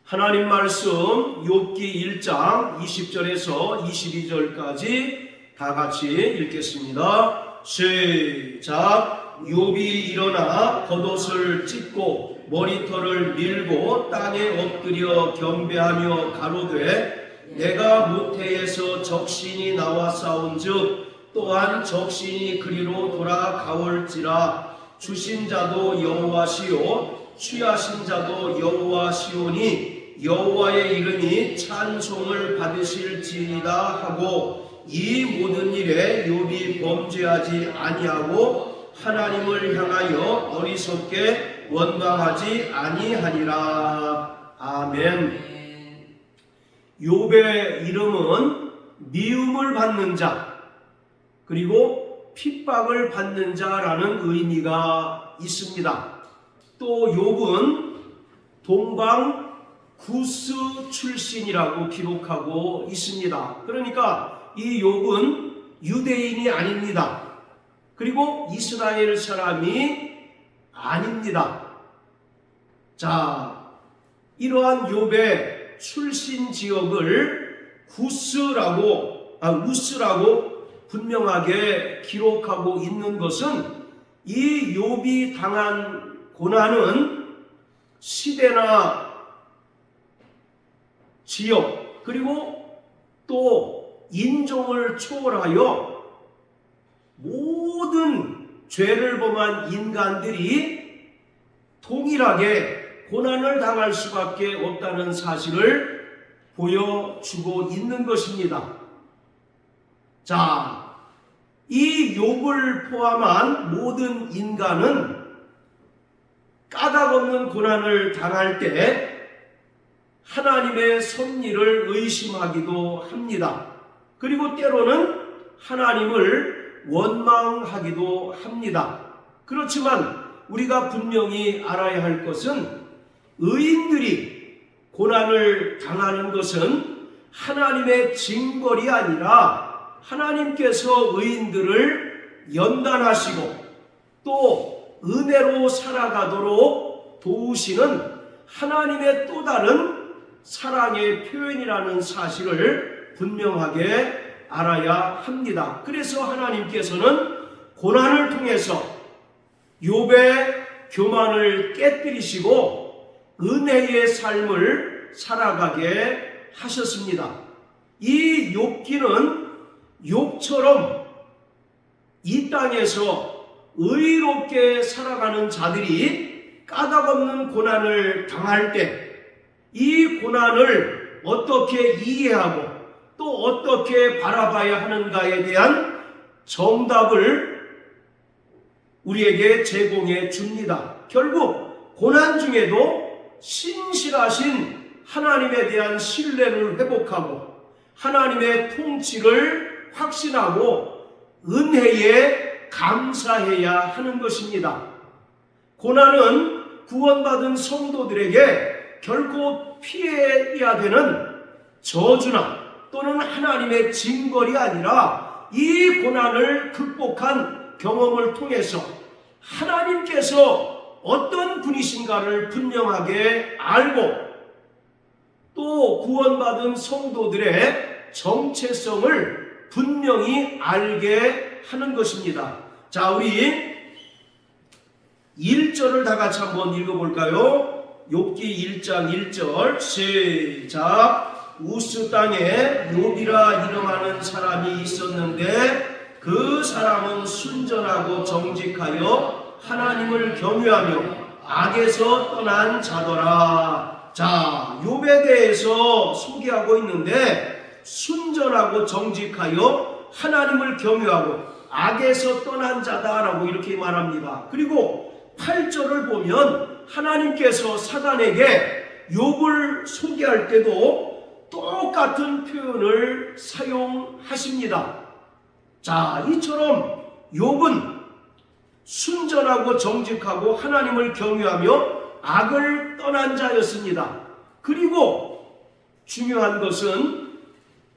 하나님 말씀 욥기 1장 20절에서 22절까지 다 같이 읽겠습니다. 시작. 욥이 일어나 겉옷을 찢고 머리털을 밀고 땅에 엎드려 경배하며 가로되 내가 모태에서 적신이 나와 싸운즉 또한 적신이 그리로 돌아가올지라. 주신 자도 여호와시요 취하신 자도 여호와시오니 여호와의 이름이 찬송을 받으실지이다 하고 이 모든 일에 욥이 범죄하지 아니하고 하나님을 향하여 어리석게 원망하지 아니하니라. 아멘. 욥의 이름은 미움을 받는 자 그리고 핍박을 받는 자라는 의미가 있습니다. 또 욥은 동방 구스 출신이라고 기록하고 있습니다. 그러니까 이 욥은 유대인이 아닙니다. 그리고 이스라엘 사람이 아닙니다. 자, 이러한 욥의 출신 지역을 우스라고 분명하게 기록하고 있는 것은 이 욥이 당한 고난은 시대나 지역 그리고 또 인종을 초월하여 모든 죄를 범한 인간들이 동일하게 고난을 당할 수밖에 없다는 사실을 보여주고 있는 것입니다. 자, 이 욥을 포함한 모든 인간은 까닭없는 고난을 당할 때 하나님의 섭리를 의심하기도 합니다. 그리고 때로는 하나님을 원망하기도 합니다. 그렇지만 우리가 분명히 알아야 할 것은 의인들이 고난을 당하는 것은 하나님의 징벌이 아니라 하나님께서 의인들을 연단하시고 또 은혜로 살아가도록 도우시는 하나님의 또 다른 사랑의 표현이라는 사실을 분명하게 알아야 합니다. 그래서 하나님께서는 고난을 통해서 욥의 교만을 깨뜨리시고 은혜의 삶을 살아가게 하셨습니다. 이 욥기는 욥처럼 이 땅에서 의롭게 살아가는 자들이 까닭없는 고난을 당할 때 이 고난을 어떻게 이해하고 또 어떻게 바라봐야 하는가에 대한 정답을 우리에게 제공해 줍니다. 결국 고난 중에도 신실하신 하나님에 대한 신뢰를 회복하고 하나님의 통치를 확신하고 은혜에 감사해야 하는 것입니다. 고난은 구원받은 성도들에게 결코 피해야 되는 저주나 또는 하나님의 징벌이 아니라 이 고난을 극복한 경험을 통해서 하나님께서 어떤 분이신가를 분명하게 알고 또 구원받은 성도들의 정체성을 분명히 알게 하는 것입니다. 자, 우리 1절을 다 같이 한번 읽어볼까요? 욥기 1장 1절 시작. 우스 땅에 욥이라 이름하는 사람이 있었는데 그 사람은 순전하고 정직하여 하나님을 경외하며 악에서 떠난 자더라. 자, 욥에 대해서 소개하고 있는데 순전하고 정직하여 하나님을 경외하고 악에서 떠난 자다라고 이렇게 말합니다. 그리고 8절을 보면 하나님께서 사단에게 욥을 소개할 때도 똑같은 표현을 사용하십니다. 자, 이처럼 욥은 순전하고 정직하고 하나님을 경외하며 악을 떠난 자였습니다. 그리고 중요한 것은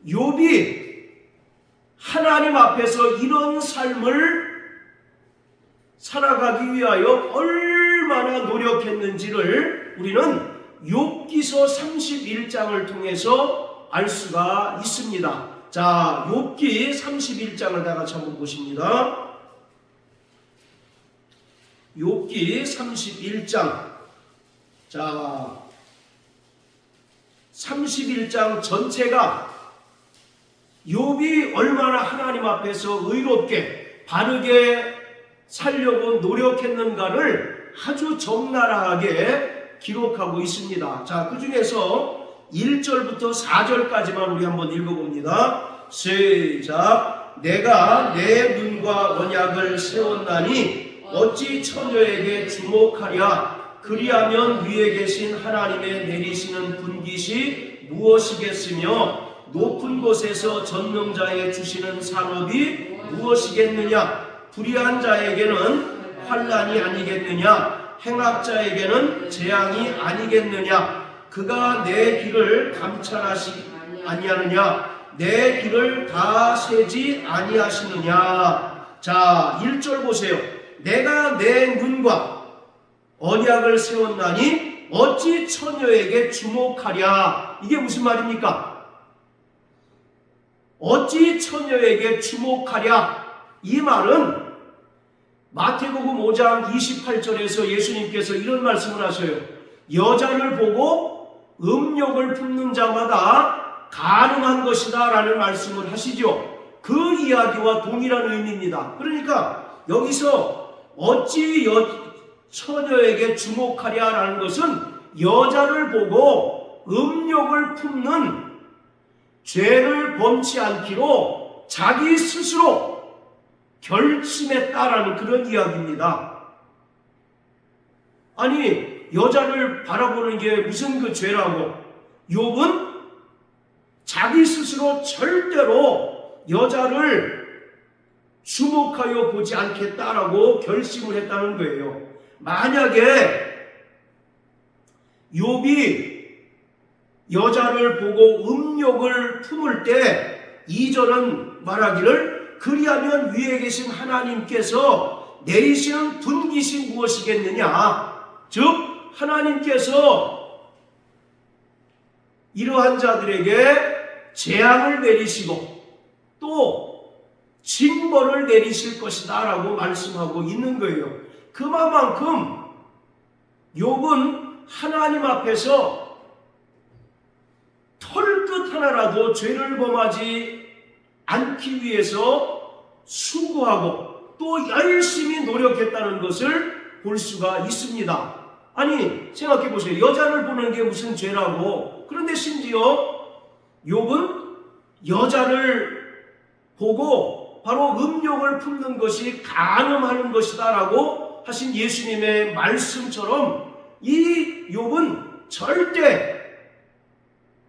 욥이 하나님 앞에서 이런 삶을 살아가기 위하여 얼마나 노력했는지를 우리는 욥기서 31장을 통해서 알 수가 있습니다. 자, 욥기 31장을 다 같이 한번 보십니다. 욥기 31장. 자, 31장 전체가 욥이 얼마나 하나님 앞에서 의롭게 바르게 살려고 노력했는가를 아주 적나라하게 기록하고 있습니다. 자, 그 중에서 1절부터 4절까지만 우리 한번 읽어봅니다. 시작. 내가 내 눈과 언약을 세웠나니 어찌 처녀에게 주목하랴. 그리하면 위에 계신 하나님의 내리시는 분깃이 무엇이겠으며 높은 곳에서 전능자에 주시는 산업이 무엇이겠느냐. 불의한 자에게는 환난이 아니겠느냐. 행악자에게는 재앙이 아니겠느냐. 그가 내 길을 감찰하시 아니하느냐. 내 길을 다 세지 아니하시느냐. 자, 1절 보세요. 내가 내 눈과 언약을 세웠나니 어찌 처녀에게 주목하랴. 이게 무슨 말입니까? 어찌 처녀에게 주목하랴. 이 말은 마태복음 5장 28절에서 예수님께서 이런 말씀을 하셔요. 여자를 보고 음욕을 품는 자마다 가늠한 것이다 라는 말씀을 하시죠. 그 이야기와 동일한 의미입니다. 그러니까 여기서 어찌 처녀에게 주목하랴 라는 것은 여자를 보고 음욕을 품는 죄를 범치 않기로 자기 스스로 결심했다라는 그런 이야기입니다. 아니, 여자를 바라보는 게 무슨 그 죄라고? 욥은 자기 스스로 절대로 여자를 주목하여 보지 않겠다라고 결심을 했다는 거예요. 만약에 욥이 여자를 보고 음욕을 품을 때 2절은 말하기를 그리하면 위에 계신 하나님께서 내리시는 분깃이 무엇이겠느냐. 즉 하나님께서 이러한 자들에게 재앙을 내리시고 또 징벌을 내리실 것이다 라고 말씀하고 있는 거예요. 그만큼 욥은 하나님 앞에서 털끝 하나라도 죄를 범하지 않기 위해서 수고하고 또 열심히 노력했다는 것을 볼 수가 있습니다. 아니, 생각해 보세요. 여자를 보는 게 무슨 죄라고. 그런데 심지어 욥은 여자를 보고 바로 음욕을 품는 것이 간음하는 것이다 라고 하신 예수님의 말씀처럼 이 욥은 절대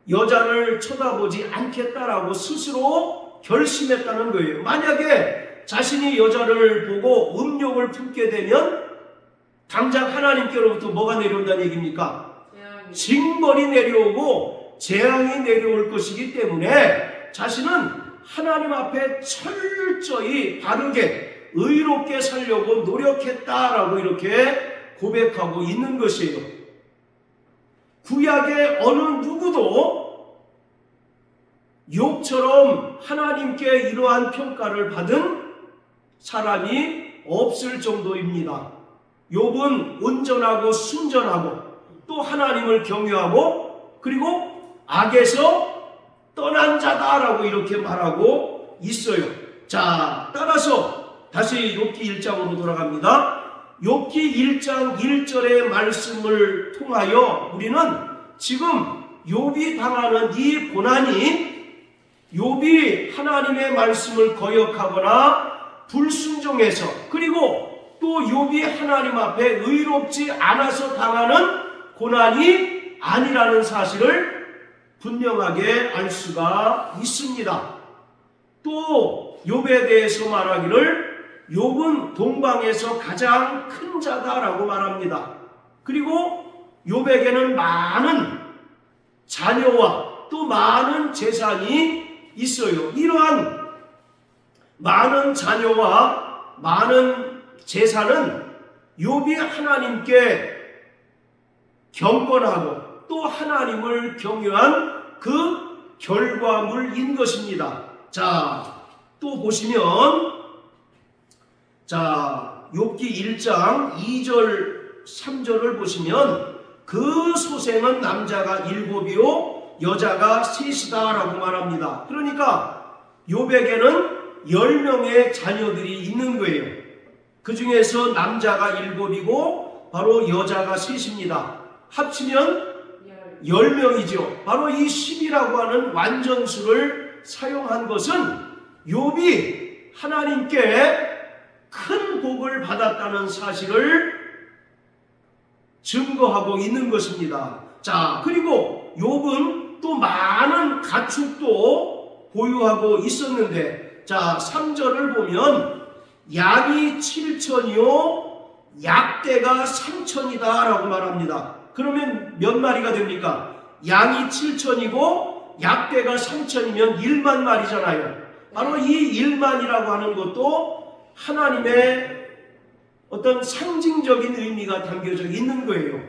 여자를 쳐다보지 않겠다라고 스스로 결심했다는 거예요. 만약에 자신이 여자를 보고 음욕을 품게 되면 당장 하나님께로부터 뭐가 내려온다는 얘기입니까? 징벌이 내려오고 재앙이 내려올 것이기 때문에 자신은 하나님 앞에 철저히 바르게 의롭게 살려고 노력했다라고 이렇게 고백하고 있는 것이에요. 구약의 어느 누구도 욥처럼 하나님께 이러한 평가를 받은 사람이 없을 정도입니다. 욥은 온전하고 순전하고 또 하나님을 경외하고 그리고 악에서 떠난 자다라고 이렇게 말하고 있어요. 자, 따라서 다시 욥기 1장으로 돌아갑니다. 욥기 1장 1절의 말씀을 통하여 우리는 지금 욥이 당하는 이 고난이 욥이 하나님의 말씀을 거역하거나 불순종해서 그리고 또 욥이 하나님 앞에 의롭지 않아서 당하는 고난이 아니라는 사실을 분명하게 알 수가 있습니다. 또 욥에 대해서 말하기를 욥은 동방에서 가장 큰 자다라고 말합니다. 그리고 욥에게는 많은 자녀와 또 많은 재산이 있어요. 이러한 많은 자녀와 많은 재산은 욥이 하나님께 경건하고 또 하나님을 경외한 그 결과물인 것입니다. 자, 또 보시면 욥기 1장 2절 3절을 보시면 그 소생은 남자가 7이요 여자가 3이다라고 말합니다. 그러니까 욥에게는 10명의 자녀들이 있는 거예요. 그 중에서 남자가 7이고 바로 여자가 3입니다. 합치면 10명이죠. 바로 이 10이라고 하는 완전수를 사용한 것은 욥이 하나님께 큰 복을 받았다는 사실을 증거하고 있는 것입니다. 자, 그리고 욥은 또 많은 가축도 보유하고 있었는데, 자, 3절을 보면 양이 7천이요 약대가 3천이다 라고 말합니다. 그러면 몇 마리가 됩니까? 양이 7천이고 약대가 3천이면 1만 마리잖아요. 바로 이 1만이라고 하는 것도 하나님의 어떤 상징적인 의미가 담겨져 있는 거예요.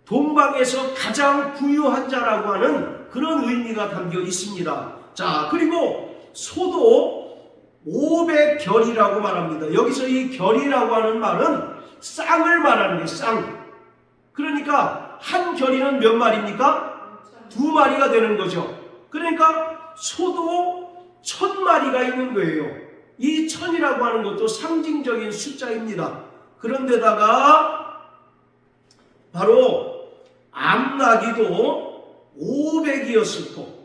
동방에서 가장 부유한 자라고 하는 그런 의미가 담겨 있습니다. 자, 그리고 소도 500결이라고 말합니다. 여기서 이 결이라고 하는 말은 쌍을 말하는 거예요. 쌍. 그러니까 한 결이는 몇 마리입니까? 2마리가 되는 거죠. 그러니까 소도 1000마리가 있는 거예요. 이 1000이라고 하는 것도 상징적인 숫자입니다. 그런데다가 바로 암나기도 500이었었고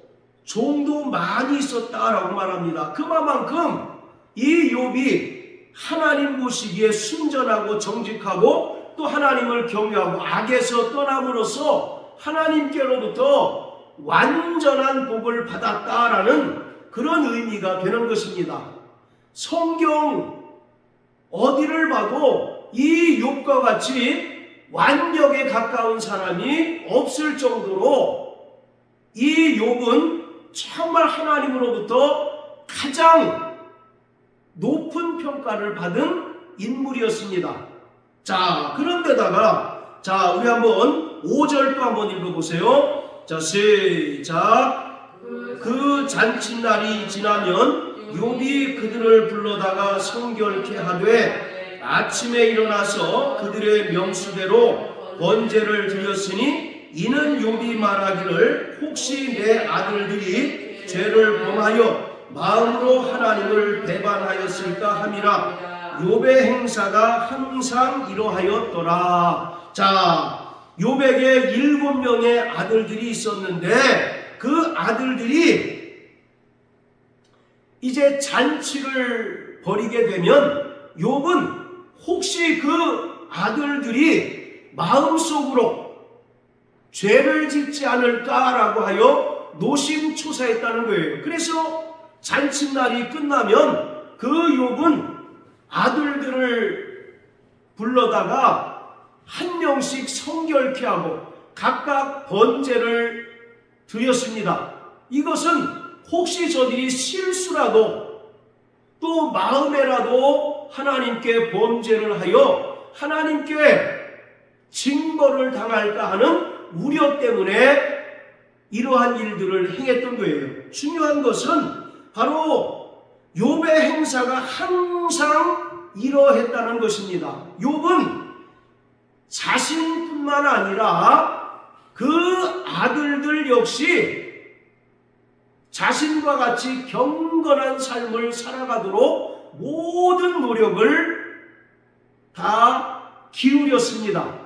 종도 많이 있었다라고 말합니다. 그만큼 이 욥이 하나님 보시기에 순전하고 정직하고 또 하나님을 경외하고 악에서 떠남으로써 하나님께로부터 완전한 복을 받았다라는 그런 의미가 되는 것입니다. 성경 어디를 봐도 이 욥과 같이 완벽에 가까운 사람이 없을 정도로 이 욥은 정말 하나님으로부터 가장 높은 평가를 받은 인물이었습니다. 자, 그런데다가 자, 우리 한번 5절도 한번 읽어보세요. 자, 시작. 그 잔칫날이 지나면 욥이 그들을 불러다가 성결케 하되 아침에 일어나서 그들의 명수대로 번제를 드렸으니 이는 욥이 말하기를 혹시 내 아들들이 죄를 범하여 마음으로 하나님을 배반하였을까 함이라. 욥의 행사가 항상 이러하였더라. 자, 욥에게 7명의 아들들이 있었는데 그 아들들이 이제 잔치를 벌이게 되면 욥은 혹시 그 아들들이 마음속으로 죄를 짓지 않을까라고 하여 노심초사했다는 거예요. 그래서 잔칫날이 끝나면 그 욥은 아들들을 불러다가 한 명씩 성결케 하고 각각 번제를 드렸습니다. 이것은 혹시 저들이 실수라도 또 마음에라도 하나님께 범죄를 하여 하나님께 징벌을 당할까 하는 우려 때문에 이러한 일들을 행했던 거예요. 중요한 것은 바로 욥의 행사가 항상 이러했다는 것입니다. 욥은 자신뿐만 아니라 그 아들들 역시 자신과 같이 경건한 삶을 살아가도록 모든 노력을 다 기울였습니다.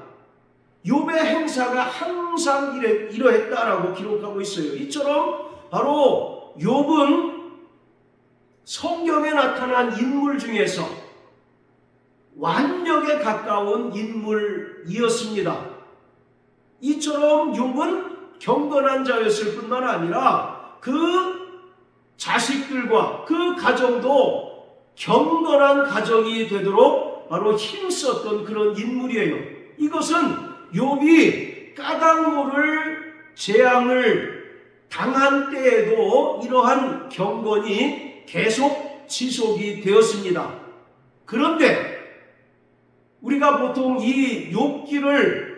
욥의 행사가 항상 이러했다라고 기록하고 있어요. 이처럼 바로 욥은 성경에 나타난 인물 중에서 완벽에 가까운 인물이었습니다. 이처럼 욥은 경건한 자였을 뿐만 아니라 그 자식들과 그 가정도 경건한 가정이 되도록 바로 힘썼던 그런 인물이에요. 이것은 욥이 까닭 모를 재앙을 당한 때에도 이러한 경건이 계속 지속이 되었습니다. 그런데 우리가 보통 이 욥기를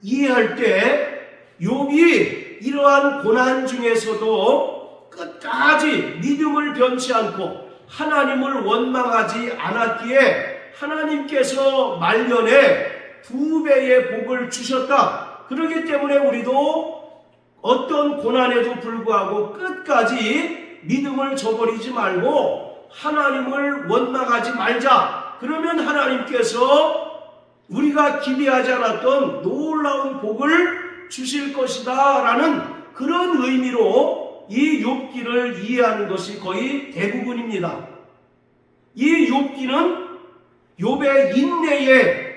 이해할 때 욥이 이러한 고난 중에서도 끝까지 믿음을 변치 않고 하나님을 원망하지 않았기에 하나님께서 말년에 2배의 복을 주셨다. 그렇기 때문에 우리도 어떤 고난에도 불구하고 끝까지 믿음을 저버리지 말고 하나님을 원망하지 말자. 그러면 하나님께서 우리가 기대하지 않았던 놀라운 복을 주실 것이다 라는 그런 의미로 이 욥기를 이해하는 것이 거의 대부분입니다. 이 욥기는 욥의 인내에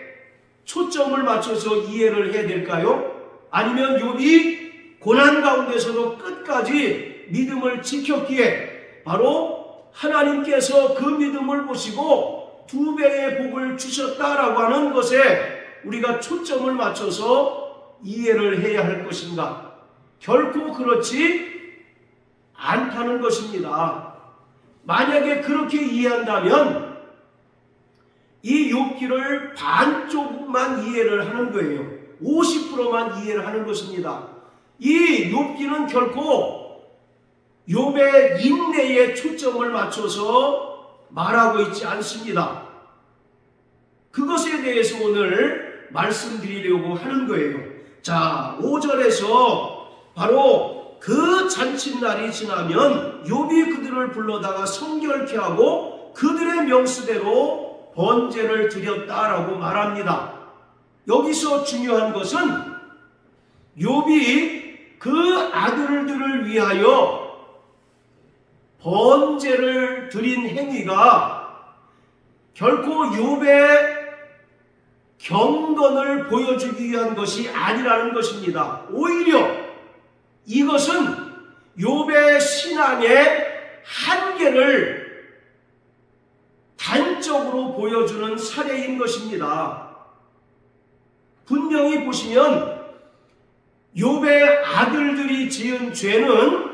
초점을 맞춰서 이해를 해야 될까요? 아니면 욥이 고난 가운데서도 끝까지 믿음을 지켰기에 바로 하나님께서 그 믿음을 보시고 2배의 복을 주셨다라고 하는 것에 우리가 초점을 맞춰서 이해를 해야 할 것인가? 결코 그렇지 않다는 것입니다. 만약에 그렇게 이해한다면 이 욥기를 반쪽만 이해를 하는 거예요. 50%만 이해를 하는 것입니다. 이 욥기는 결코 욥의 인내에 초점을 맞춰서 말하고 있지 않습니다. 그것에 대해서 오늘 말씀드리려고 하는 거예요. 자, 5절에서 바로 그 잔칫날이 지나면 욥이 그들을 불러다가 성결케 하고 그들의 명수대로 번제를 드렸다라고 말합니다. 여기서 중요한 것은 욥이 그 아들들을 위하여 번제를 드린 행위가 결코 욥의 경건을 보여주기 위한 것이 아니라는 것입니다. 오히려 이것은 욥의 신앙의 한계를 단적으로 보여주는 사례인 것입니다. 분명히 보시면 욥의 아들들이 지은 죄는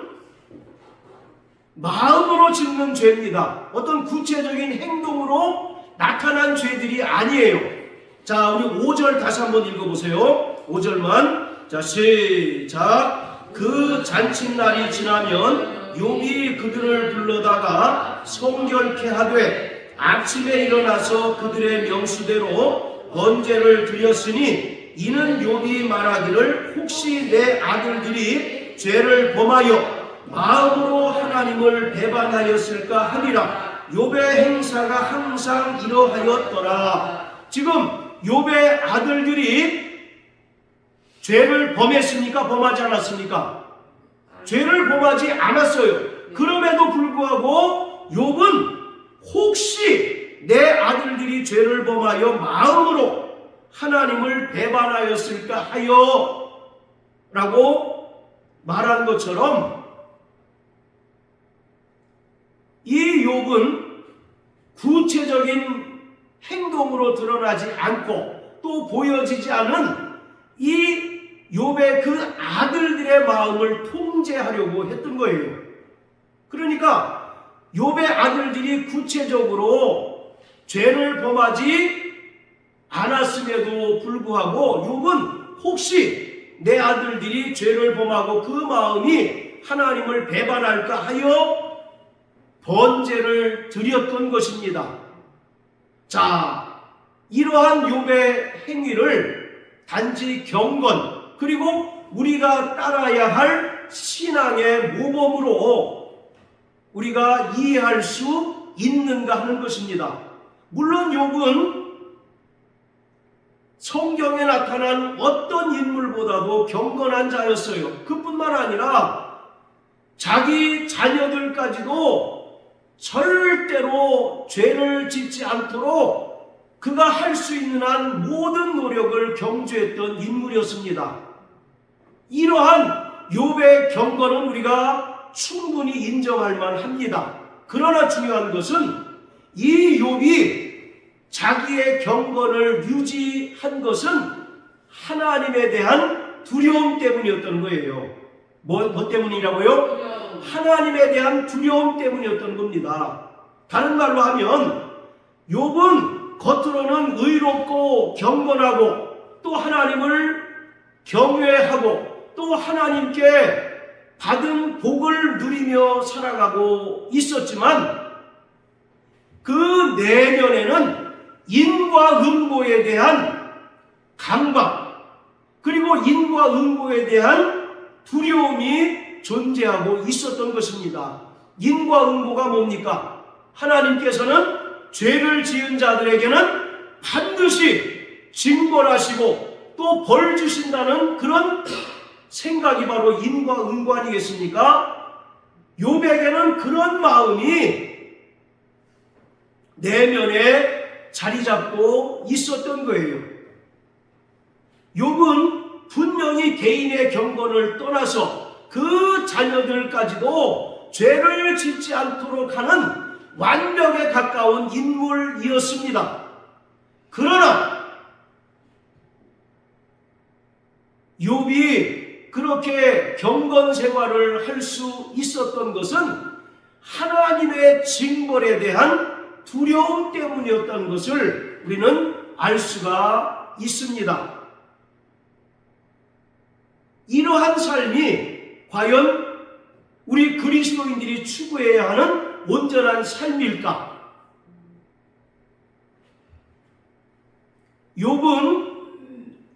마음으로 짓는 죄입니다. 어떤 구체적인 행동으로 나타난 죄들이 아니에요. 자, 우리 5절 다시 한번 읽어보세요. 5절만. 자, 시작. 그 잔칫날이 지나면 욥이 그들을 불러다가 성결케 하되 아침에 일어나서 그들의 명수대로 번제를 드렸으니 이는 욥이 말하기를 혹시 내 아들들이 죄를 범하여 마음으로 하나님을 배반하였을까 하니라. 욥의 행사가 항상 이러하였더라. 지금 욥의 아들들이 죄를 범했습니까? 범하지 않았습니까? 죄를 범하지 않았어요. 그럼에도 불구하고 욥은 혹시 내 아들들이 죄를 범하여 마음으로 하나님을 배반하였을까 하여 라고 말한 것처럼 이 욥은 구체적인 행동으로 드러나지 않고 또 보여지지 않은 이 욥의 그 아들들의 마음을 통제하려고 했던 거예요. 그러니까 욥의 아들들이 구체적으로 죄를 범하지 않았음에도 불구하고 욥은 혹시 내 아들들이 죄를 범하고 그 마음이 하나님을 배반할까 하여 번제를 드렸던 것입니다. 자, 이러한 욥의 행위를 단지 경건 그리고 우리가 따라야 할 신앙의 모범으로 우리가 이해할 수 있는가 하는 것입니다. 물론 욥은 성경에 나타난 어떤 인물보다도 경건한 자였어요. 그뿐만 아니라 자기 자녀들까지도 절대로 죄를 짓지 않도록 그가 할 수 있는 한 모든 노력을 경주했던 인물이었습니다. 이러한 욥의 경건은 우리가 충분히 인정할 만합니다. 그러나 중요한 것은 이 욥이 자기의 경건을 유지한 것은 하나님에 대한 두려움 때문이었던 거예요. 뭐 때문이라고요? 하나님에 대한 두려움 때문이었던 겁니다. 다른 말로 하면 욥은 겉으로는 의롭고 경건하고 또 하나님을 경외하고 또 하나님께 받은 복을 누리며 살아가고 있었지만 그 내면에는 인과 음보에 대한 강박, 그리고 인과 음보에 대한 두려움이 존재하고 있었던 것입니다. 인과 음보가 뭡니까? 하나님께서는 죄를 지은 자들에게는 반드시 징벌하시고 또 벌 주신다는 그런 생각이 바로 인과 음보 아니겠습니까? 욥에게는 그런 마음이 내면에 자리 잡고 있었던 거예요. 욥은 분명히 개인의 경건을 떠나서 그 자녀들까지도 죄를 짓지 않도록 하는 완벽에 가까운 인물이었습니다. 그러나 욥이 그렇게 경건 생활을 할 수 있었던 것은 하나님의 징벌에 대한 두려움 때문이었다는 것을 우리는 알 수가 있습니다. 이러한 삶이 과연 우리 그리스도인들이 추구해야 하는 온전한 삶일까? 욥은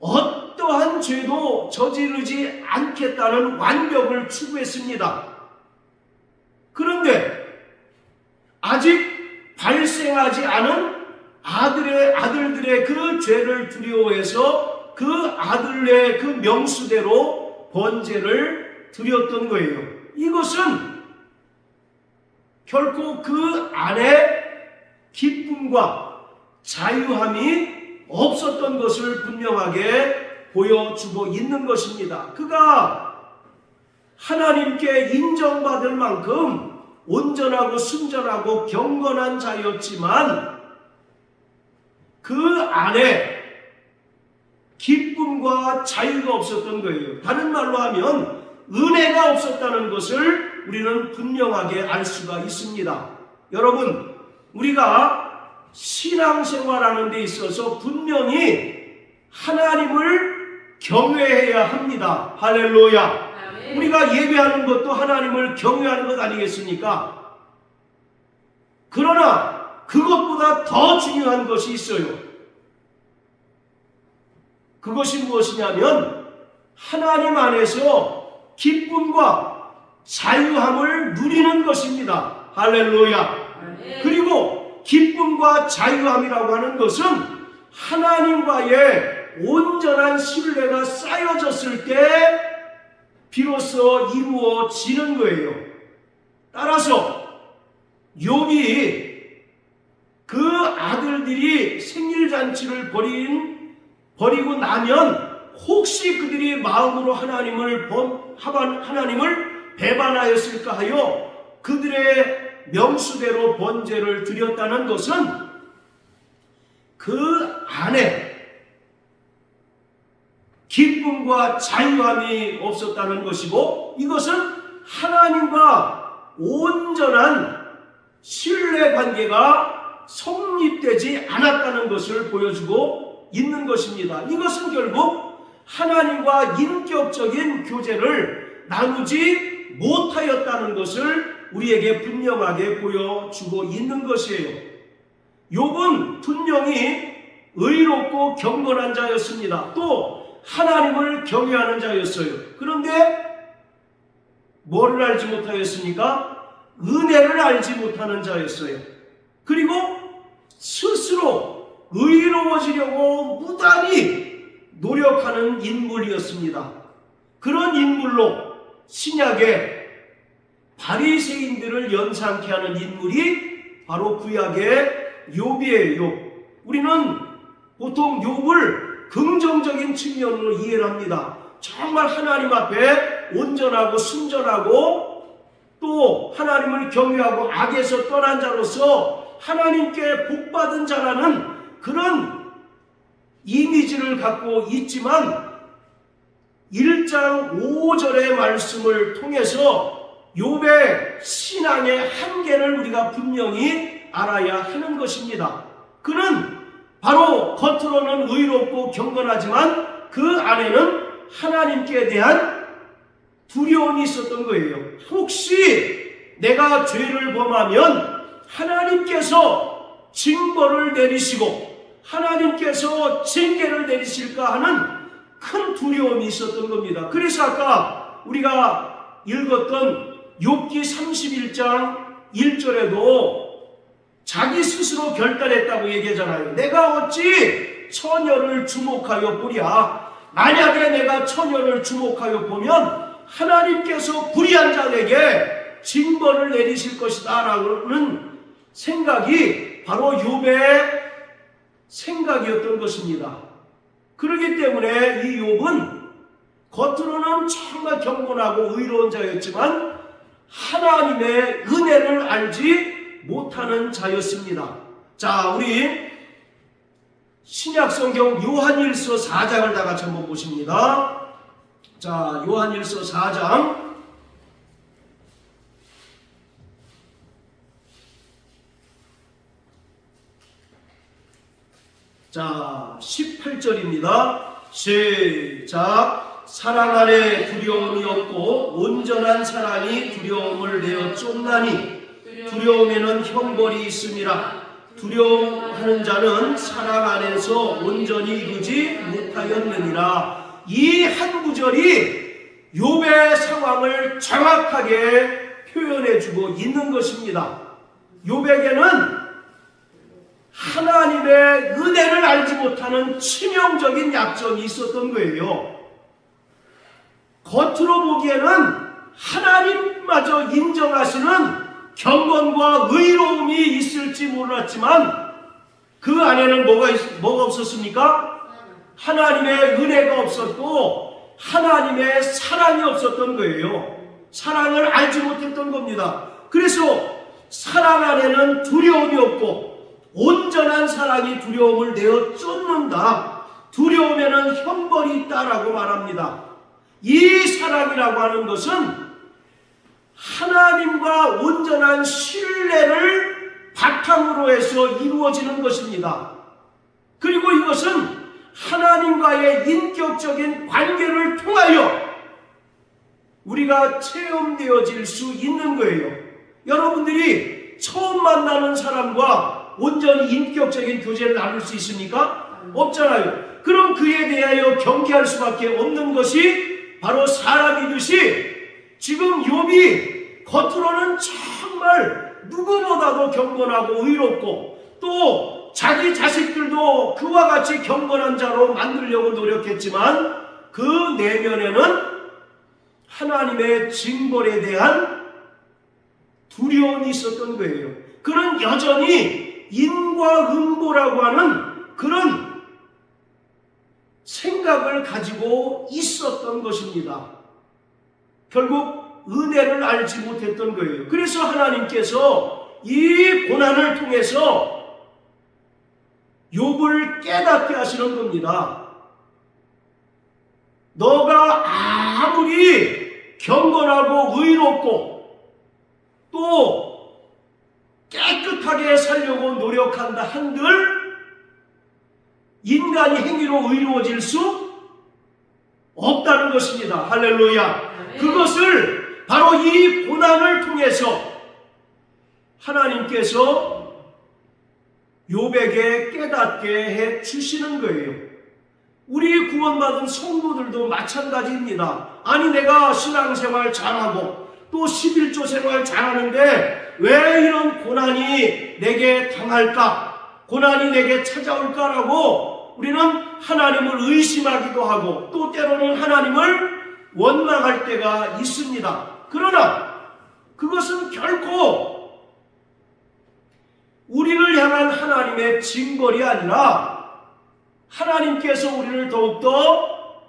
어떠한 죄도 저지르지 않겠다는 완벽을 추구했습니다. 그런데 아직 발생하지 않은 아들들의 그 죄를 두려워해서 그 아들의 그 명수대로 번제를 드렸던 거예요. 이것은 결코 그 안에 기쁨과 자유함이 없었던 것을 분명하게 보여주고 있는 것입니다. 그가 하나님께 인정받을 만큼 온전하고 순전하고 경건한 자였지만 그 안에 기쁨과 자유가 없었던 거예요. 다른 말로 하면 은혜가 없었다는 것을 우리는 분명하게 알 수가 있습니다. 여러분, 우리가 신앙생활하는 데 있어서 분명히 하나님을 경외해야 합니다. 할렐루야. 우리가 예배하는 것도 하나님을 경외하는 것 아니겠습니까? 그러나 그것보다 더 중요한 것이 있어요. 그것이 무엇이냐면 하나님 안에서 기쁨과 자유함을 누리는 것입니다. 할렐루야. 그리고 기쁨과 자유함이라고 하는 것은 하나님과의 온전한 신뢰가 쌓여졌을 때 비로소 이루어지는 거예요. 따라서 욥이 그 아들들이 생일잔치를 버리고 나면 혹시 그들이 마음으로 하나님을 배반하였을까 하여 그들의 명수대로 번제를 드렸다는 것은 그 안에 기쁨과 자유함이 없었다는 것이고, 이것은 하나님과 온전한 신뢰관계가 성립되지 않았다는 것을 보여주고 있는 것입니다. 이것은 결국 하나님과 인격적인 교제를 나누지 못하였다는 것을 우리에게 분명하게 보여주고 있는 것이에요. 욥은 분명히 의롭고 경건한 자였습니다. 또 하나님을 경외하는 자였어요. 그런데 뭐를 알지 못하였습니까? 은혜를 알지 못하는 자였어요. 그리고 스스로 의로워지려고 무단히 노력하는 인물이었습니다. 그런 인물로 신약의 바리새인들을 연상케 하는 인물이 바로 구약의 욥이에요. 우리는 보통 욥을 긍정적인 측면으로 이해를 합니다. 정말 하나님 앞에 온전하고 순전하고 또 하나님을 경외하고 악에서 떠난 자로서 하나님께 복받은 자라는 그런 이미지를 갖고 있지만 1장 5절의 말씀을 통해서 욥의 신앙의 한계를 우리가 분명히 알아야 하는 것입니다. 그는 바로 겉으로는 의롭고 경건하지만 그 안에는 하나님께 대한 두려움이 있었던 거예요. 혹시 내가 죄를 범하면 하나님께서 징벌을 내리시고 하나님께서 징계를 내리실까 하는 큰 두려움이 있었던 겁니다. 그래서 아까 우리가 읽었던 욥기 31장 1절에도 자기 스스로 결단했다고 얘기하잖아요. 내가 어찌 처녀를 주목하여 보랴. 만약에 내가 처녀를 주목하여 보면 하나님께서 불의한 자에게 징벌을 내리실 것이다 라는 생각이 바로 욥의 생각이었던 것입니다. 그렇기 때문에 이 욥은 겉으로는 정말 경건하고 의로운 자였지만 하나님의 은혜를 알지 못하는 자였습니다. 자, 우리 신약성경 요한일서 4장을 다 같이 한번 보십니다. 자, 요한일서 4장 자, 18절입니다. 시작. 사랑 안에 두려움이 없고 온전한 사랑이 두려움을 내어 쫓나니 두려움에는 형벌이 있음이라. 두려워하는 자는 사랑 안에서 온전히 이루지 못하였느니라. 이 한 구절이 욥의 상황을 정확하게 표현해주고 있는 것입니다. 욥에게는 하나님의 은혜를 알지 못하는 치명적인 약점이 있었던 거예요. 겉으로 보기에는 하나님마저 인정하시는 경건과 의로움이 있을지 몰랐지만 그 안에는 뭐가 없었습니까? 하나님의 은혜가 없었고 하나님의 사랑이 없었던 거예요. 사랑을 알지 못했던 겁니다. 그래서 사랑 안에는 두려움이 없고 온전한 사랑이 두려움을 내어 쫓는다. 두려움에는 형벌이 있다라고 말합니다. 이 사랑이라고 하는 것은 하나님과 온전한 신뢰를 바탕으로 해서 이루어지는 것입니다. 그리고 이것은 하나님과의 인격적인 관계를 통하여 우리가 체험되어질 수 있는 거예요. 여러분들이 처음 만나는 사람과 온전히 인격적인 교제를 나눌 수 있습니까? 없잖아요. 그럼 그에 대하여 경계할 수밖에 없는 것이 바로 사람이듯이 지금 욥이 겉으로는 정말 누구보다도 경건하고 의롭고 또 자기 자식들도 그와 같이 경건한 자로 만들려고 노력했지만 그 내면에는 하나님의 징벌에 대한 두려움이 있었던 거예요. 그는 여전히 인과응보라고 하는 그런 생각을 가지고 있었던 것입니다. 결국 은혜를 알지 못했던 거예요. 그래서 하나님께서 이 고난을 통해서 욥을 깨닫게 하시는 겁니다. 너가 아무리 경건하고 의롭고 또 깨끗하게 살려고 노력한다 한들 인간이 행위로 의로워질 수 없다는 것입니다. 할렐루야. 그것을 바로 이 고난을 통해서 하나님께서 욥에게 깨닫게 해 주시는 거예요. 우리 구원받은 성도들도 마찬가지입니다. 아니 내가 신앙생활 잘하고 또 11조 생활 잘하는데 왜 이런 고난이 내게 당할까? 고난이 내게 찾아올까라고 우리는 하나님을 의심하기도 하고 또 때로는 하나님을 원망할 때가 있습니다. 그러나 그것은 결코 우리를 향한 하나님의 징벌이 아니라 하나님께서 우리를 더욱더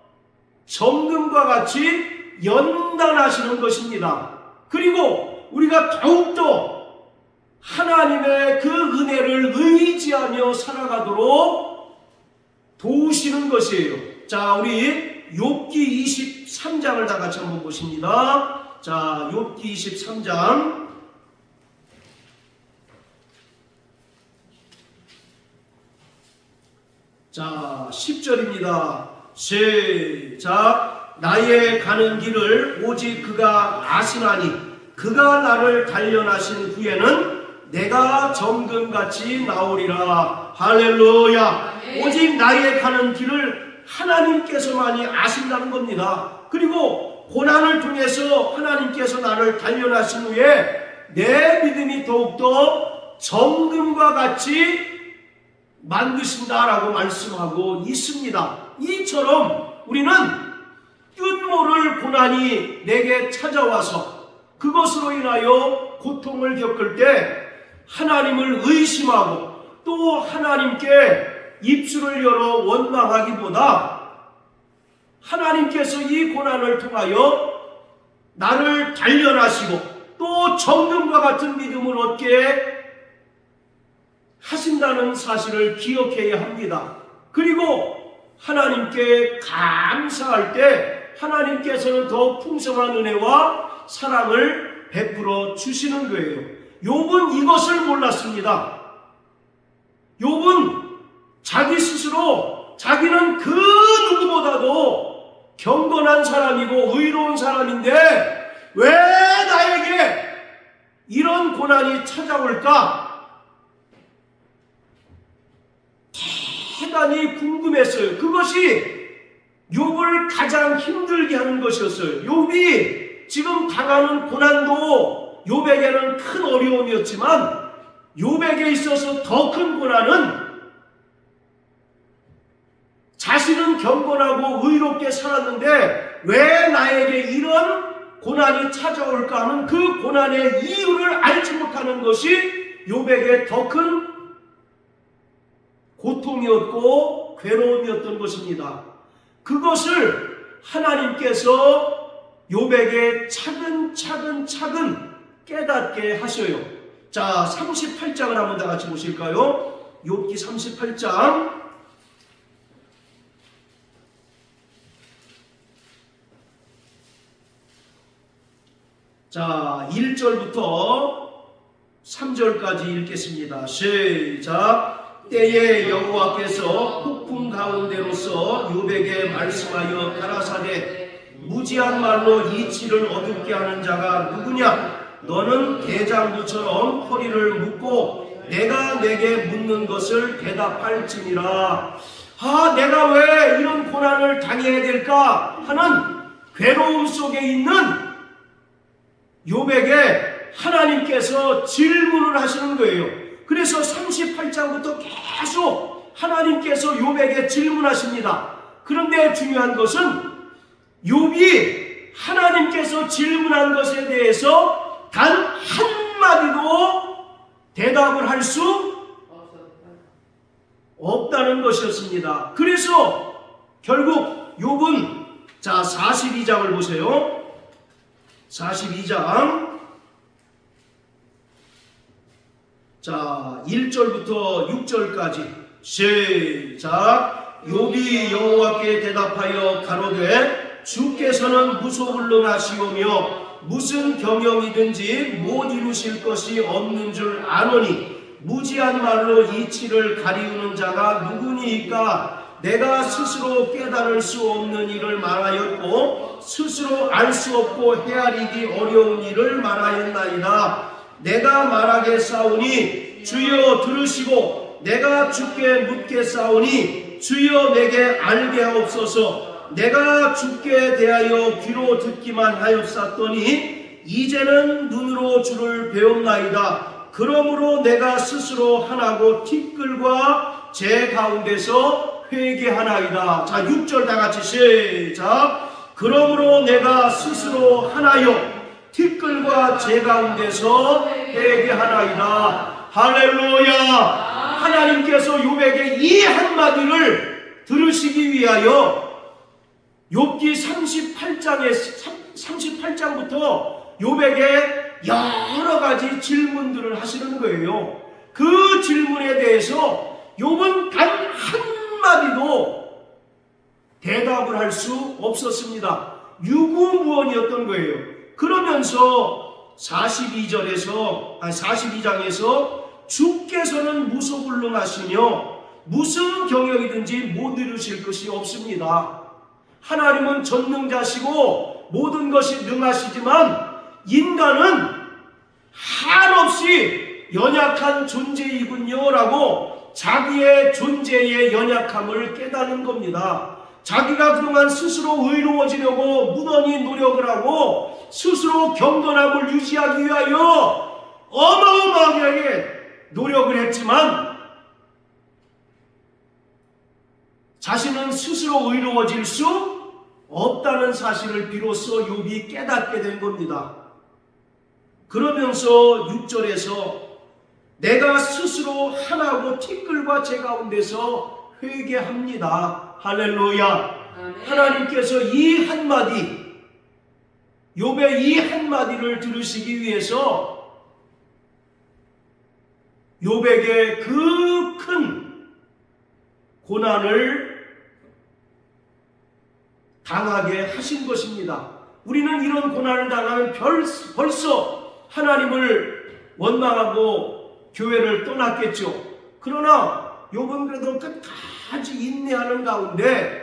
정금과 같이 연단하시는 것입니다. 그리고 우리가 더욱더 하나님의 그 은혜를 의지하며 살아가도록 도우시는 것이에요. 자, 우리 욥기 23장을 다 같이 한번 보십니다. 자, 욥기 23장 자, 10절입니다. 시작. 나의 가는 길을 오직 그가 아시나니 그가 나를 단련하신 후에는 내가 정금같이 나오리라. 할렐루야. 오직 나의 가는 길을 하나님께서만이 아신다는 겁니다. 그리고 고난을 통해서 하나님께서 나를 단련하신 후에 내 믿음이 더욱더 정금과 같이 만드신다라고 말씀하고 있습니다. 이처럼 우리는 뜻모를 고난이 내게 찾아와서 그것으로 인하여 고통을 겪을 때 하나님을 의심하고 또 하나님께 입술을 열어 원망하기보다 하나님께서 이 고난을 통하여 나를 단련하시고 또 정금과 같은 믿음을 얻게 하신다는 사실을 기억해야 합니다. 그리고 하나님께 감사할 때 하나님께서는 더 풍성한 은혜와 사랑을 베풀어 주시는 거예요. 욥은 이것을 몰랐습니다. 욥은 자기 스스로 자기는 그 누구보다도 경건한 사람이고 의로운 사람인데 왜 나에게 이런 고난이 찾아올까? 대단히 궁금했어요. 그것이 욥을 가장 힘들게 하는 것이었어요. 욥이 지금 당하는 고난도 욥에게는 큰 어려움이었지만 욥에게 있어서 더 큰 고난은 자신은 경건하고 의롭게 살았는데 왜 나에게 이런 고난이 찾아올까 하는 그 고난의 이유를 알지 못하는 것이 욥에게 더 큰 고통이었고 괴로움이었던 것입니다. 그것을 하나님께서 욥에게 차근차근 깨닫게 하셔요. 자, 38장을 한번 다 같이 보실까요? 욥기 38장. 자, 1절부터 3절까지 읽겠습니다. 시작. 때에 여호와께서 폭풍 가운데로서 욥에게 말씀하여 가라사대 무지한 말로 이치를 어둡게 하는 자가 누구냐? 너는 대장부처럼 허리를 묶고 내가 내게 묻는 것을 대답할지니라. 내가 왜 이런 고난을 당해야 될까 하는 괴로움 속에 있는 욥에게 하나님께서 질문을 하시는 거예요. 그래서 38장부터 계속 하나님께서 욥에게 질문하십니다. 그런데 중요한 것은 욥이 하나님께서 질문한 것에 대해서 단 한마디도 대답을 할 수 없다는 것이었습니다. 그래서 결국 욥은 자 42장을 보세요. 42장 자 1절부터 6절까지 시작. 욥이 여호와께 대답하여 가로되 주께서는 무소불능하시오며 무슨 경영이든지 못 이루실 것이 없는 줄 아노니 무지한 말로 이치를 가리우는 자가 누구니이까? 내가 스스로 깨달을 수 없는 일을 말하였고 스스로 알 수 없고 헤아리기 어려운 일을 말하였나이다. 내가 말하겠사오니 주여 들으시고 내가 주께 묻겠사오니 주여 내게 알게 하옵소서. 내가 주께 대하여 귀로 듣기만 하였사더니 이제는 눈으로 주를 배웠나이다. 그러므로 내가 스스로 하나고 티끌과 제 가운데서 회개하나이다. 자 6절 다같이 시작. 그러므로 내가 스스로 하나요 티끌과 제 가운데서 회개하나이다. 할렐루야. 하나님께서 욥에게 이 한마디를 들으시기 위하여 욥기 38장부터 욥에게 여러 가지 질문들을 하시는 거예요. 그 질문에 대해서 욥은 단 한마디도 대답을 할 수 없었습니다. 유구무원이었던 거예요. 그러면서 42장에서 주께서는 무소불능하시며 무슨 경영이든지 못 이루실 것이 없습니다. 하나님은 전능자시고 모든 것이 능하시지만 인간은 한없이 연약한 존재이군요 라고 자기의 존재의 연약함을 깨닫는 겁니다. 자기가 그동안 스스로 의로워지려고 무던히 노력을 하고 스스로 경건함을 유지하기 위하여 어마어마하게 노력을 했지만 자신은 스스로 의로워질 수 없다는 사실을 비로소 욥이 깨닫게 된 겁니다. 그러면서 6절에서 내가 스스로 하나고 티끌과 제 가운데서 회개합니다. 할렐루야. 하나님께서 이 한마디, 욥의 이 한마디를 들으시기 위해서 욥에게 그 큰 고난을 당하게 하신 것입니다. 우리는 이런 고난을 당하면 벌써 하나님을 원망하고 교회를 떠났겠죠. 그러나 욥은 그래도 끝까지 인내하는 가운데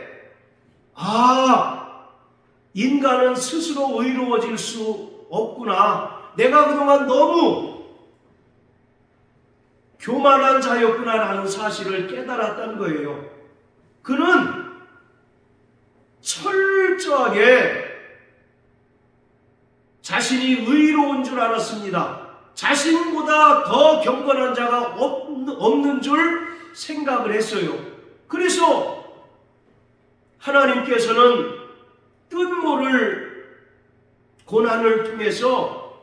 인간은 스스로 의로워질 수 없구나. 내가 그동안 너무 교만한 자였구나라는 사실을 깨달았던 거예요. 그는 철저하게 자신이 의로운 줄 알았습니다. 자신보다 더 경건한 자가 없는 줄 생각을 했어요. 그래서 하나님께서는 뜻모를 고난을 통해서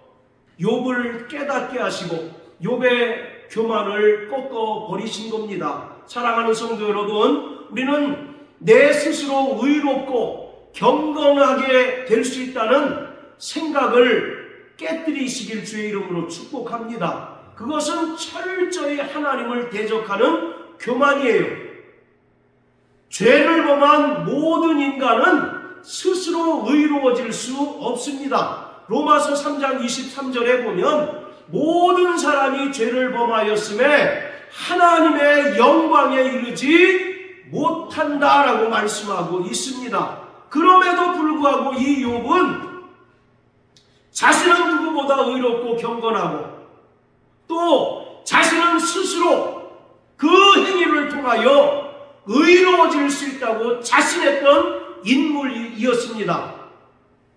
욥을 깨닫게 하시고 욥의 교만을 꺾어 버리신 겁니다. 사랑하는 성도 여러분, 우리는 내 스스로 의롭고 경건하게 될 수 있다는 생각을 깨뜨리시길 주의 이름으로 축복합니다. 그것은 철저히 하나님을 대적하는 교만이에요. 죄를 범한 모든 인간은 스스로 의로워질 수 없습니다. 로마서 3장 23절에 보면 모든 사람이 죄를 범하였음에 하나님의 영광에 이르지 못한다라고 말씀하고 있습니다. 그럼에도 불구하고 이 욥은 자신은 누구보다 의롭고 경건하고 또 자신은 스스로 그 행위를 통하여 의로워질 수 있다고 자신했던 인물이었습니다.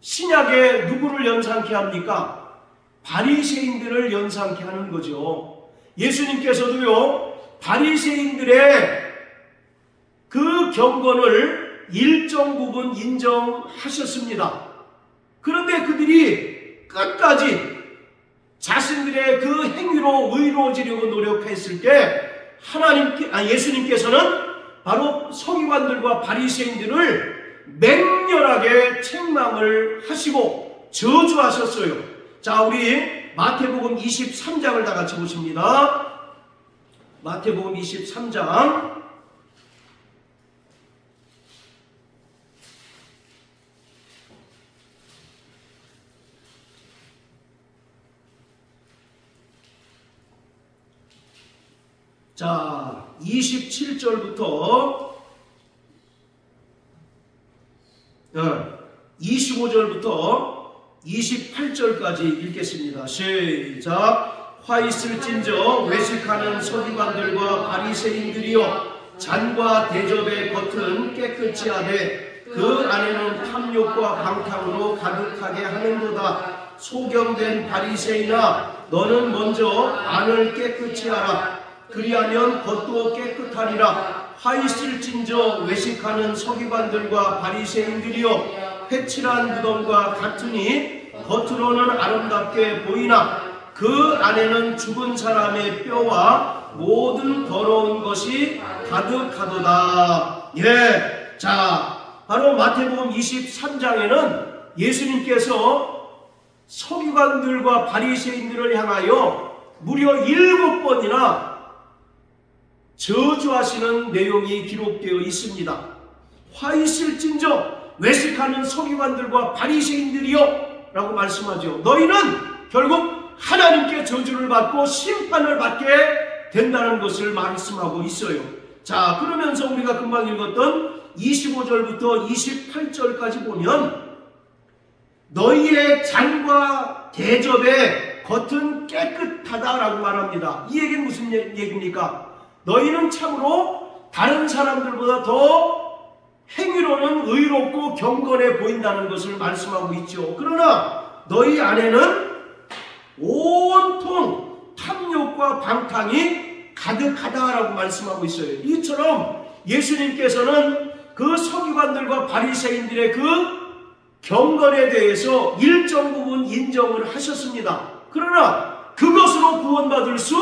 신약에 누구를 연상케 합니까? 바리새인들을 연상케 하는 거죠. 예수님께서도요, 바리새인들의 그 경건을 일정 부분 인정하셨습니다. 그런데 그들이 끝까지 자신들의 그 행위로 의로워지려고 노력했을 때 예수님께서는 바로 서기관들과 바리새인들을 맹렬하게 책망을 하시고 저주하셨어요. 자, 우리 마태복음 23장을 다 같이 보십니다. 마태복음 23장 자, 27절부터 25절부터 28절까지 읽겠습니다. 시작. 화 있을진저 외식하는 서기관들과 바리새인들이여, 잔과 대접의 겉은 깨끗이 하되 그 안에는 탐욕과 방탕으로 가득하게 하는도다. 소경된 바리새인아, 너는 먼저 안을 깨끗이 하라. 그리하면 겉도 깨끗하리라. 화 있을진저 외식하는 서기관들과 바리새인들이여, 회칠한 무덤과 같으니 겉으로는 아름답게 보이나 그 안에는 죽은 사람의 뼈와 모든 더러운 것이 가득하도다. 자, 바로 마태복음 23장에는 예수님께서 서기관들과 바리새인들을 향하여 무려 7번이나 저주하시는 내용이 기록되어 있습니다. 화 있을진저 외식하는 서기관들과 바리새인들이여 라고 말씀하죠. 너희는 결국 하나님께 저주를 받고 심판을 받게 된다는 것을 말씀하고 있어요. 자, 그러면서 우리가 금방 읽었던 25절부터 28절까지 보면 너희의 잔과 대접의 겉은 깨끗하다라고 말합니다. 이 얘기는 무슨 얘기입니까? 너희는 참으로 다른 사람들보다 더 행위로는 의롭고 경건해 보인다는 것을 말씀하고 있죠. 그러나 너희 안에는 온통 탐욕과 방탕이 가득하다라고 말씀하고 있어요. 이처럼 예수님께서는 그 서기관들과 바리새인들의 그 경건에 대해서 일정 부분 인정을 하셨습니다. 그러나 그것으로 구원받을 수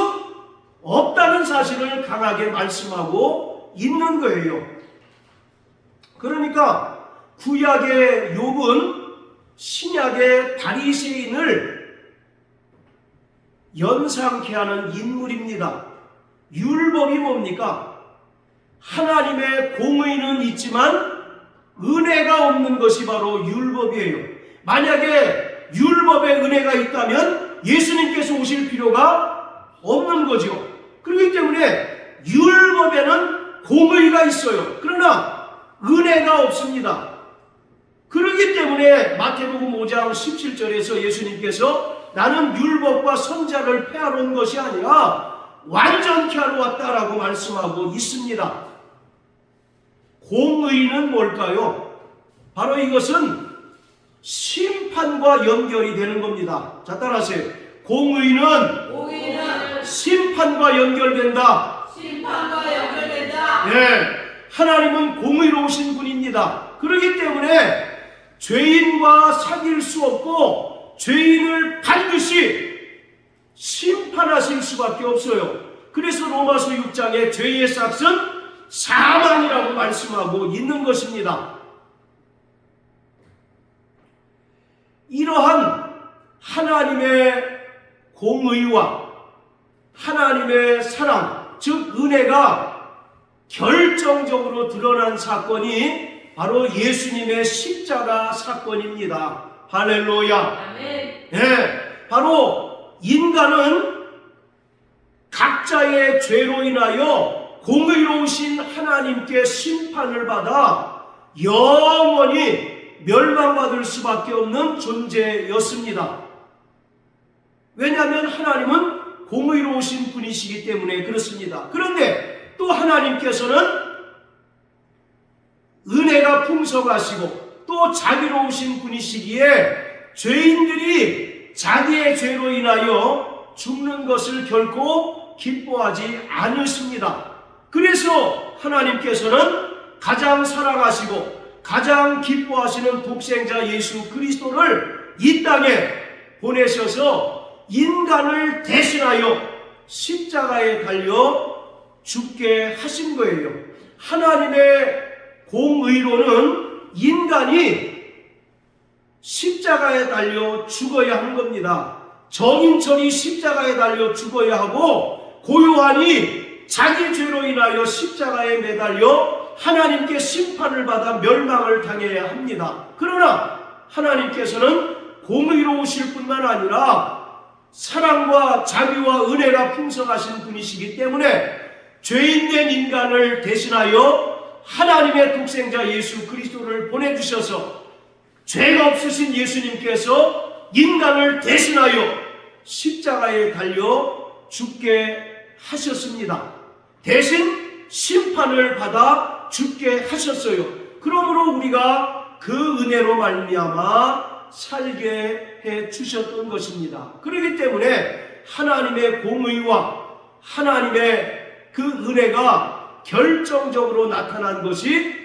없다는 사실을 강하게 말씀하고 있는 거예요. 그러니까 구약의 욥은 신약의 바리새인을 연상케 하는 인물입니다. 율법이 뭡니까? 하나님의 공의는 있지만 은혜가 없는 것이 바로 율법이에요. 만약에 율법에 은혜가 있다면 예수님께서 오실 필요가 없는 거죠. 그렇기 때문에 율법에는 공의가 있어요. 그러나 은혜가 없습니다. 그렇기 때문에 마태복음 5장 17절에서 예수님께서 나는 율법과 선자를 폐하러 온 것이 아니라 완전케 하러 왔다라고 말씀하고 있습니다. 공의는 뭘까요? 바로 이것은 심판과 연결이 되는 겁니다. 자, 따라하세요. 공의는 심판과 연결된다. 심판과 연결된다. 네, 하나님은 공의로우신 분입니다. 그렇기 때문에 죄인과 사귈 수 없고 죄인을 반드시 심판하실 수밖에 없어요. 그래서 로마서 6장에 죄의 삭은 사망이라고 말씀하고 있는 것입니다. 이러한 하나님의 공의와 하나님의 사랑, 즉 은혜가 결정적으로 드러난 사건이 바로 예수님의 십자가 사건입니다. 할렐루야. 네, 바로 인간은 각자의 죄로 인하여 공의로우신 하나님께 심판을 받아 영원히 멸망받을 수밖에 없는 존재였습니다. 왜냐하면 하나님은 공의로우신 분이시기 때문에 그렇습니다. 그런데 또 하나님께서는 은혜가 풍성하시고 또 자비로우신 분이시기에 죄인들이 자기의 죄로 인하여 죽는 것을 결코 기뻐하지 않으십니다. 그래서 하나님께서는 가장 사랑하시고 가장 기뻐하시는 독생자 예수 그리스도를 이 땅에 보내셔서 인간을 대신하여 십자가에 달려 죽게 하신 거예요. 하나님의 공의로는 인간이 십자가에 달려 죽어야 하는 겁니다. 정인철이 십자가에 달려 죽어야 하고 고요한이 자기 죄로 인하여 십자가에 매달려 하나님께 심판을 받아 멸망을 당해야 합니다. 그러나 하나님께서는 공의로우실 뿐만 아니라 사랑과 자비와 은혜가 풍성하신 분이시기 때문에 죄인된 인간을 대신하여 하나님의 독생자 예수 그리스도를 보내주셔서 죄가 없으신 예수님께서 인간을 대신하여 십자가에 달려 죽게 하셨습니다. 대신 심판을 받아 죽게 하셨어요. 그러므로 우리가 그 은혜로 말미암아 살게 해 주셨던 것입니다. 그렇기 때문에 하나님의 공의와 하나님의 그 은혜가 결정적으로 나타난 것이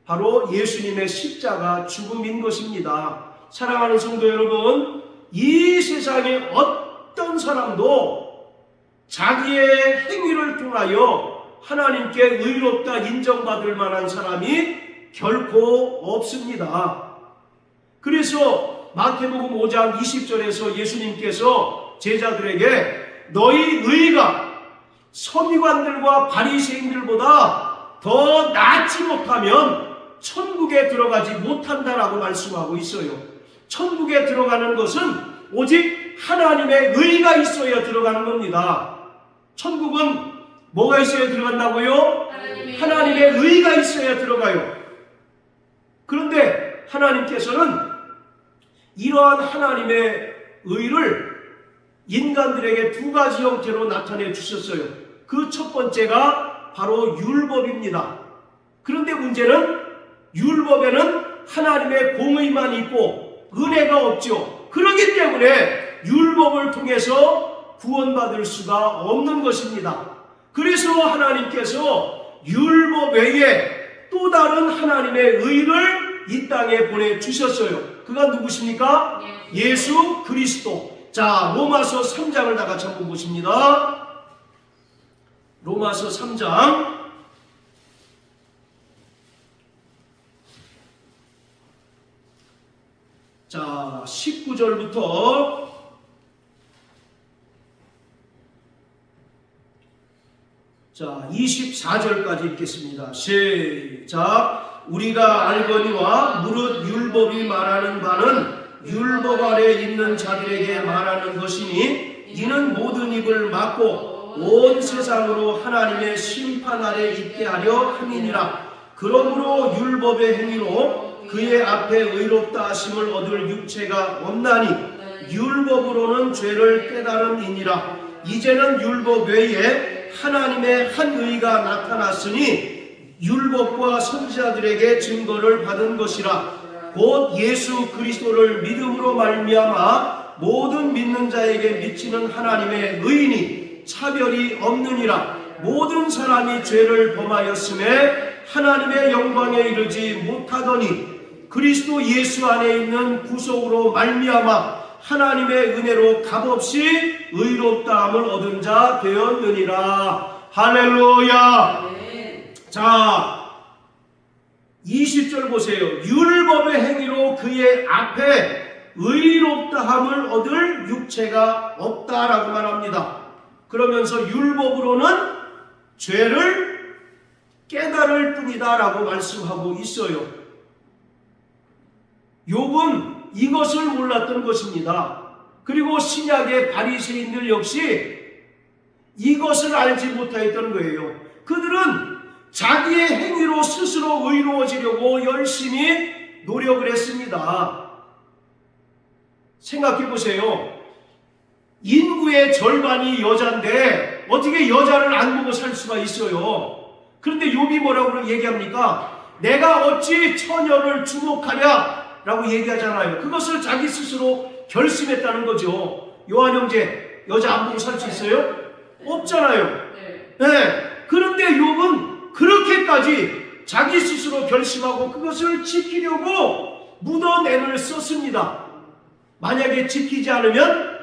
바로 예수님의 십자가 죽음인 것입니다. 사랑하는 성도 여러분, 이 세상에 어떤 사람도 자기의 행위를 통하여 하나님께 의롭다 인정받을 만한 사람이 결코 없습니다. 그래서 마태복음 5장 20절에서 예수님께서 제자들에게 너희 의가 서기관들과 바리새인들보다 더 낫지 못하면 천국에 들어가지 못한다라고 말씀하고 있어요. 천국에 들어가는 것은 오직 하나님의 의가 있어야 들어가는 겁니다. 천국은 뭐가 있어야 들어간다고요? 하나님의 의가 있어야 들어가요. 그런데 하나님께서는 이러한 하나님의 의를 인간들에게 두 가지 형태로 나타내 주셨어요. 그 첫 번째가 바로 율법입니다. 그런데 문제는 율법에는 하나님의 공의만 있고 은혜가 없죠. 그렇기 때문에 율법을 통해서 구원받을 수가 없는 것입니다. 그래서 하나님께서 율법 외에 또 다른 하나님의 의를 이 땅에 보내주셨어요. 그가 누구십니까? 예수 그리스도. 자, 로마서 3장을 다 같이 한번 보십니다. 로마서 3장 자 19절부터 자 24절까지 읽겠습니다. 시작. 우리가 알거니와 무릇 율법이 말하는 바는 율법 아래 있는 자들에게 말하는 것이니 이는 모든 입을 막고 온 세상으로 하나님의 심판 아래 있게 하려 함이니라. 그러므로 율법의 행위로 그의 앞에 의롭다 하심을 얻을 육체가 없나니 율법으로는 죄를 깨달음이니라. 이제는 율법 외에 하나님의 한 의가 나타났으니 율법과 선지자들에게 증거를 받은 것이라. 곧 예수 그리스도를 믿음으로 말미암아 모든 믿는 자에게 미치는 하나님의 의인이 차별이 없느니라. 모든 사람이 죄를 범하였음에 하나님의 영광에 이르지 못하더니 그리스도 예수 안에 있는 구속으로 말미암아 하나님의 은혜로 값없이 의롭다함을 얻은 자 되었느니라. 할렐루야. 자 20절 보세요. 율법의 행위로 그의 앞에 의롭다함을 얻을 육체가 없다라고 말합니다. 그러면서 율법으로는 죄를 깨달을 뿐이다 라고 말씀하고 있어요. 욥은 이것을 몰랐던 것입니다. 그리고 신약의 바리새인들 역시 이것을 알지 못하였던 거예요. 그들은 자기의 행위로 스스로 의로워지려고 열심히 노력을 했습니다. 생각해 보세요. 인구의 절반이 여자인데 어떻게 여자를 안 보고 살 수가 있어요? 그런데 욥이 뭐라고 얘기합니까? 내가 어찌 처녀를 주목하랴 라고 얘기하잖아요. 그것을 자기 스스로 결심했다는 거죠. 요한 형제, 여자 안 보고 살 수 있어요? 없잖아요. 네. 그런데 욥은 그렇게까지 자기 스스로 결심하고 그것을 지키려고 묻어내 애를 썼습니다. 만약에 지키지 않으면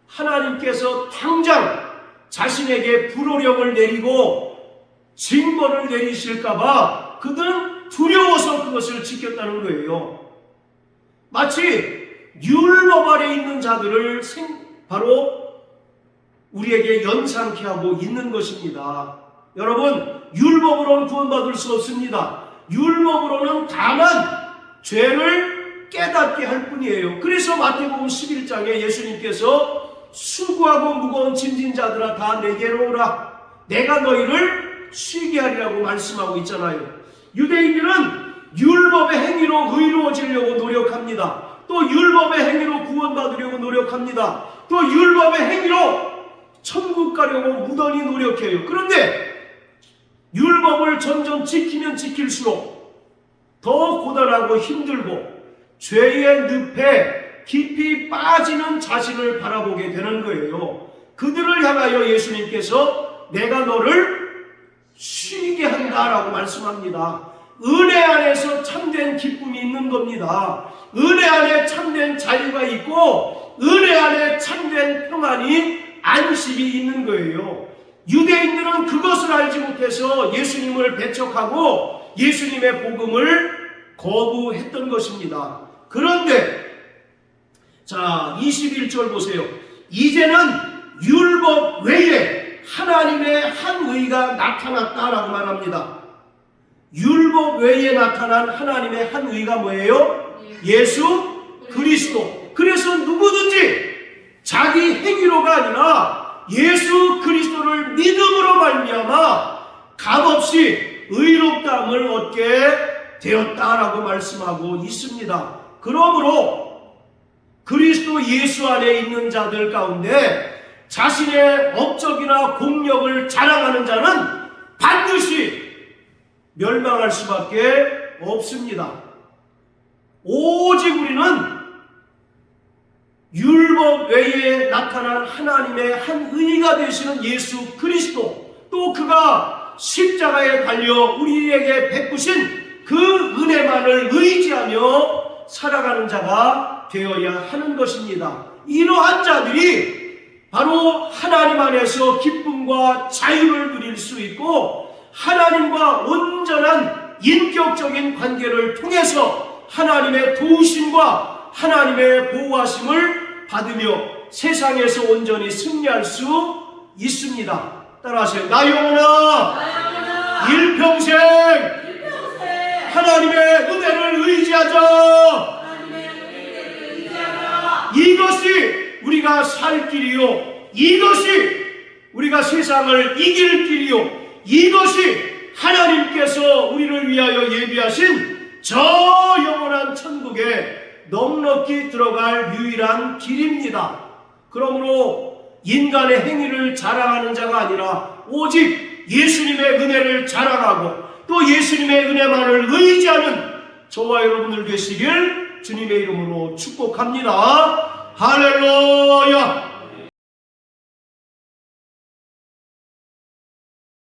하나님께서 당장 자신에게 불호령을 내리고 징벌을 내리실까봐 그들은 두려워서 그것을 지켰다는 거예요. 마치 율법 아래 있는 자들을 바로 우리에게 연상케 하고 있는 것입니다. 여러분, 율법으로는 구원받을 수 없습니다. 율법으로는 다만 죄를 깨닫게 할 뿐이에요. 그래서 마태복음 11장에 예수님께서 수고하고 무거운 짐진 자들아 다 내게로 오라. 내가 너희를 쉬게 하리라고 말씀하고 있잖아요. 유대인들은 율법의 행위로 의로워지려고 노력합니다. 또 율법의 행위로 구원받으려고 노력합니다. 또 율법의 행위로 천국 가려고 무던히 노력해요. 그런데 율법을 점점 지키면 지킬수록 더 고단하고 힘들고 죄의 늪에 깊이 빠지는 자신을 바라보게 되는 거예요. 그들을 향하여 예수님께서 내가 너를 쉬게 한다라고 말씀합니다. 은혜 안에서 참된 기쁨이 있는 겁니다. 은혜 안에 참된 자유가 있고 은혜 안에 참된 평안이 안식이 있는 거예요. 유대인들은 그것을 알지 못해서 예수님을 배척하고 예수님의 복음을 거부했던 것입니다. 그런데 자 21절 보세요. 이제는 율법 외에 하나님의 한 의가 나타났다라고 말합니다. 율법 외에 나타난 하나님의 한 의가 뭐예요? 예수 그리스도. 그래서 누구든지 자기 행위로가 아니라 예수 그리스도를 믿음으로 말미암아 값없이 의롭다함을 얻게 되었다라고 말씀하고 있습니다. 그러므로 그리스도 예수 안에 있는 자들 가운데 자신의 업적이나 공력을 자랑하는 자는 반드시 멸망할 수밖에 없습니다. 오직 우리는 율법 외에 나타난 하나님의 한 의가 되시는 예수 그리스도, 또 그가 십자가에 달려 우리에게 베푸신 그 은혜만을 의지하며 살아가는 자가 되어야 하는 것입니다. 이러한 자들이 바로 하나님 안에서 기쁨과 자유를 누릴 수 있고, 하나님과 온전한 인격적인 관계를 통해서 하나님의 도우심과 하나님의 보호하심을 받으며 세상에서 온전히 승리할 수 있습니다. 따라하세요. 나 영혼아, 일평생 하나님의 은혜를 의지하자. 이것이 우리가 살 길이요, 이것이 우리가 세상을 이길 길이요, 이것이 하나님께서 우리를 위하여 예비하신 저 영원한 천국에 넉넉히 들어갈 유일한 길입니다. 그러므로 인간의 행위를 자랑하는 자가 아니라 오직 예수님의 은혜를 자랑하고 또 예수님의 은혜만을 의지하는 저와 여러분들 되시길 주님의 이름으로 축복합니다. 할렐루야.